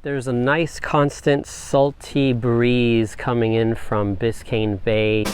There's a nice constant salty breeze coming in from Biscayne Bay.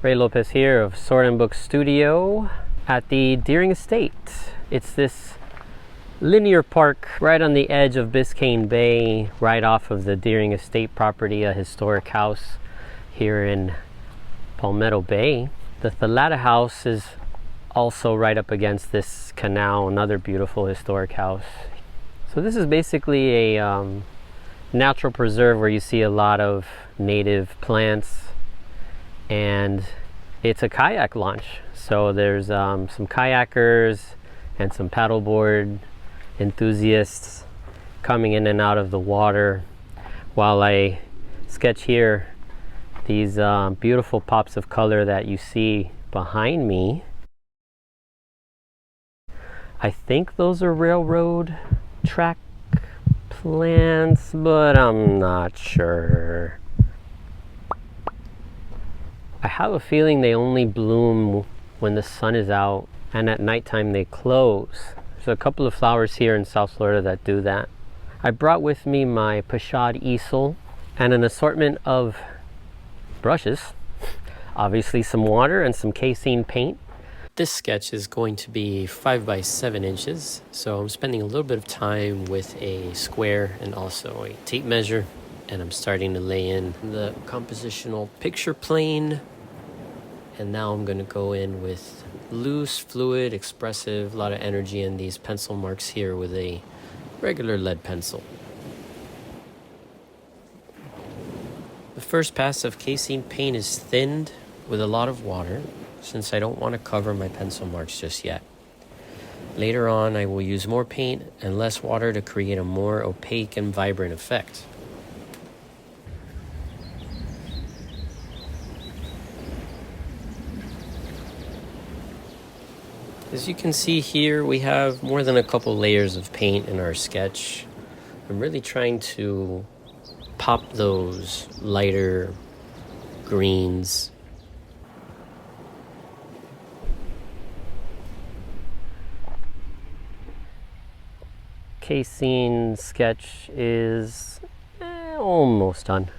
Ray Lopez here of Sword and Book Studio at the Deering Estate. It's this linear park right on the edge of Biscayne Bay, right off of the Deering Estate property, a historic house here in Palmetto Bay. The Thalata House is also right up against this canal, another beautiful historic house. So this is basically a natural preserve where you see a lot of native plants, and it's a kayak launch. So there's some kayakers and some paddleboard enthusiasts coming in and out of the water while I sketch here these beautiful pops of color that you see behind me. I think those are railroad track plants, but I'm not sure. I have a feeling they only bloom when the sun is out, and at nighttime they close. There's a couple of flowers here in South Florida that do that. I brought with me my PowerShot easel and an assortment of brushes, obviously some water and some casein paint. This sketch is going to be 5 by 7 inches, so I'm spending a little bit of time with a square and also a tape measure, and I'm starting to lay in the compositional picture plane. And now I'm going to go in with loose, fluid, expressive, a lot of energy in these pencil marks here with a regular lead pencil. The first pass of casein paint is thinned with a lot of water, since I don't want to cover my pencil marks just yet. Later on, I will use more paint and less water to create a more opaque and vibrant effect. As you can see here, we have more than a couple layers of paint in our sketch. I'm really trying to pop those lighter greens. Casein sketch is almost done.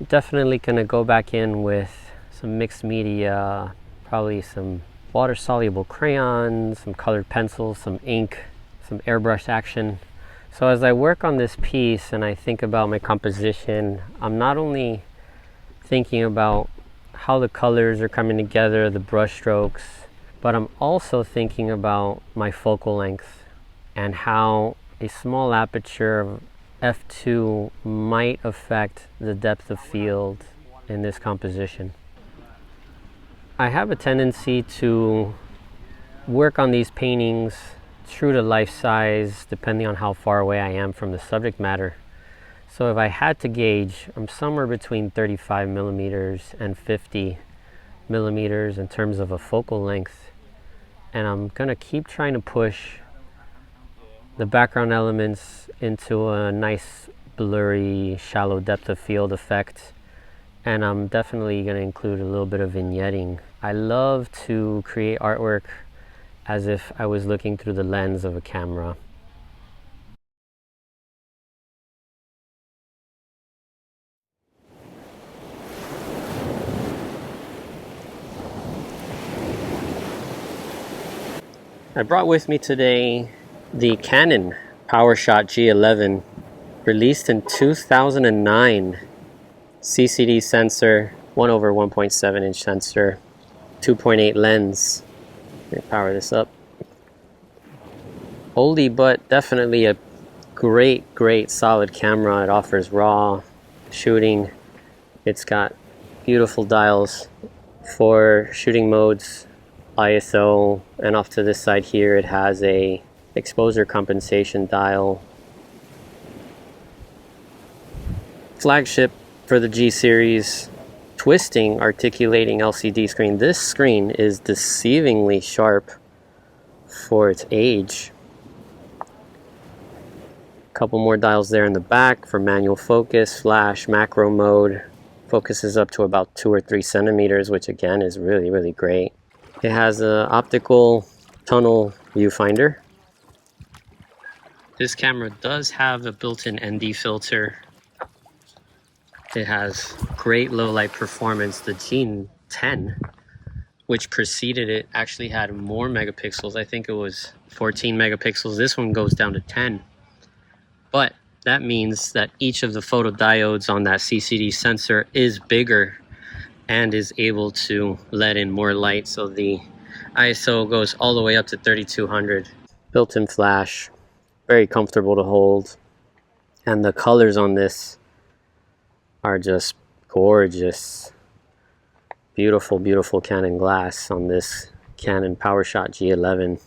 Definitely gonna go back in with some mixed media, probably some water-soluble crayons, some colored pencils, some ink, some airbrush action. So as I work on this piece and I think about my composition, I'm not only thinking about how the colors are coming together, the brush strokes, but I'm also thinking about my focal length and how a small aperture of f2 might affect the depth of field in this composition. I have a tendency to work on these paintings true to life size, depending on how far away I am from the subject matter. So if I had to gauge, I'm somewhere between 35 millimeters and 50 millimeters in terms of a focal length. And I'm gonna keep trying to push the background elements into a nice blurry, shallow depth of field effect. And I'm definitely going to include a little bit of vignetting. I love to create artwork as if I was looking through the lens of a camera. I brought with me today the Canon PowerShot G11, released in 2009. CCD sensor, 1/1.7 inch sensor, 2.8 lens. Let me power this up. Oldie, but definitely a great solid camera. It offers raw shooting. It's got beautiful dials for shooting modes, ISO, and off to this side here it has a exposure compensation dial. Flagship for the G series, twisting articulating LCD screen. This screen is deceivingly sharp for its age. A couple more dials there in the back for manual focus, flash, macro mode. Focuses up to about 2 or 3 centimeters, which again is really, really great. It has an optical tunnel viewfinder. This camera does have a built-in ND filter. It has great low light performance. The G10, which preceded it, actually had more megapixels. I think it was 14 megapixels. This one goes down to 10. But that means that each of the photodiodes on that CCD sensor is bigger and is able to let in more light. So the ISO goes all the way up to 3200. Built-in flash, very comfortable to hold. And the colors on this are just gorgeous. Beautiful, beautiful Canon glass on this Canon PowerShot G11.